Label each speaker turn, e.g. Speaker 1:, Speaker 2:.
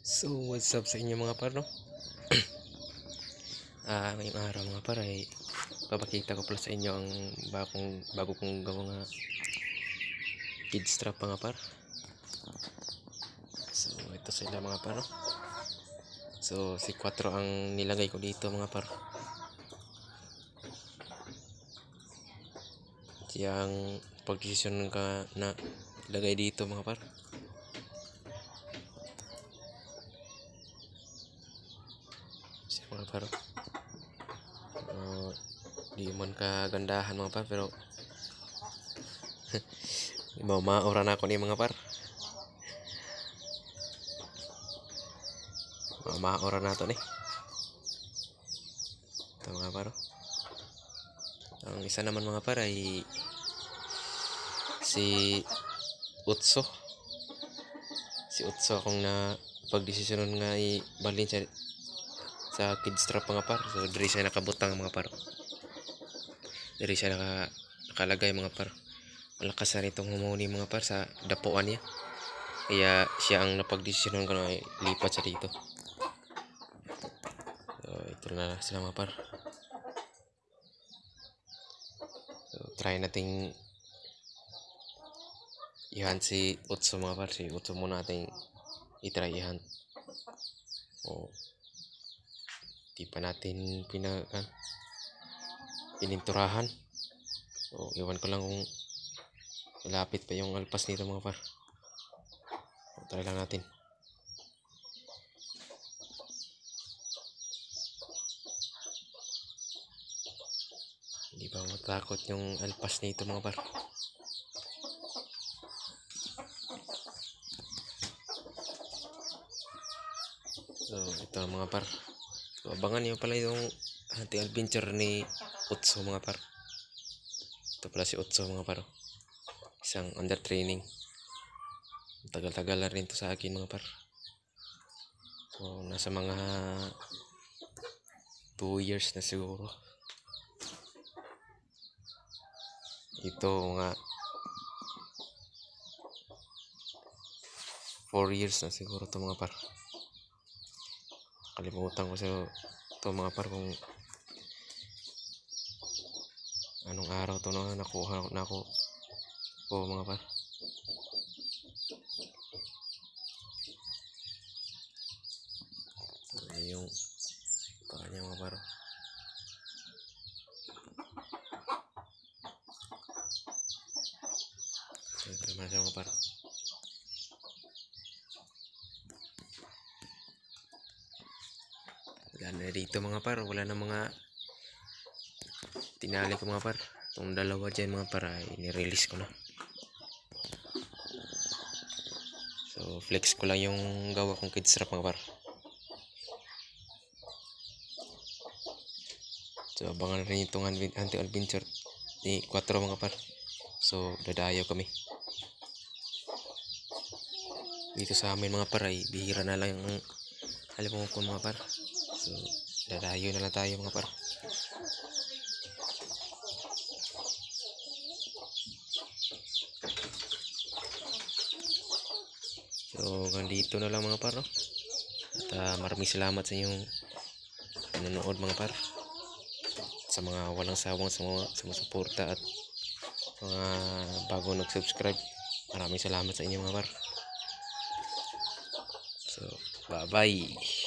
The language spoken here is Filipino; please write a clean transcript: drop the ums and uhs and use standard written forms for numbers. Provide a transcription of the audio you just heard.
Speaker 1: So, what's up sa inyo mga par, no? Ngayong araw mga par ay papakita ko pala sa inyo ang bago kong gawang kid strap mga par. So, ito sila mga par, no? So, si 4 ang nilagay ko dito mga par. Siyang pagdesisyon ka na ilagay dito mga par. Siya mga par. Di man kagandahan mga par, pero maura na ako ni mga par. Maura na to ni. Ito mga par. Ang isa naman mga par ay si Utso. Si Utso akong na pagdesisyonon nga ibalin sa kid strap mga par. So diri siya nakabutang mga par. Diri siya nakalagay mga par. Malakas na nitong humuni mga par sa dapuan niya. Kaya siya ang napagdesisyonon ko na lipat siya dito. So ito na sila mga par. So try nating i-hunt si Utso mga par. Si Utso muna nating i-try i-hunt. O di pa natin pininturahan. So iwan ko lang kung malapit pa yung alpas nito mga par. So, try lang natin. Hindi ba matakot yung alpas nito mga par. So ito mga par. So abangan nyo pala yung hunting adventure ni Utso mga par. Ito pala si Utso mga par. Isang under training. Tagal-tagal na rin to sa akin mga par. So nasa mga 2 years na siguro. Ito nga 4 years na siguro to mga par. Kalimutan ko sa to mga par kung anong araw to na nakuha na ako po mga par. Yung kanya mga par. Ito naman siya mga par. Wala na dito mga par. Wala na mga tinali ko mga par. Itong dalawa dyan mga par ay nirelease ko na. So flex ko lang yung gawa kong kid strap mga par. So abangan rin itong hunting adventure ni 4 mga par. So dadayo kami dito sa amin mga par, ay bihira na lang yung alam ko mga par. So dadayo na lang tayo mga par. So ganito na lang mga par, no? At maraming salamat sa inyong panonood mga par, sa mga walang sawang sa suporta at mga bago nag-subscribe. Maraming salamat sa inyo mga par. So bye bye.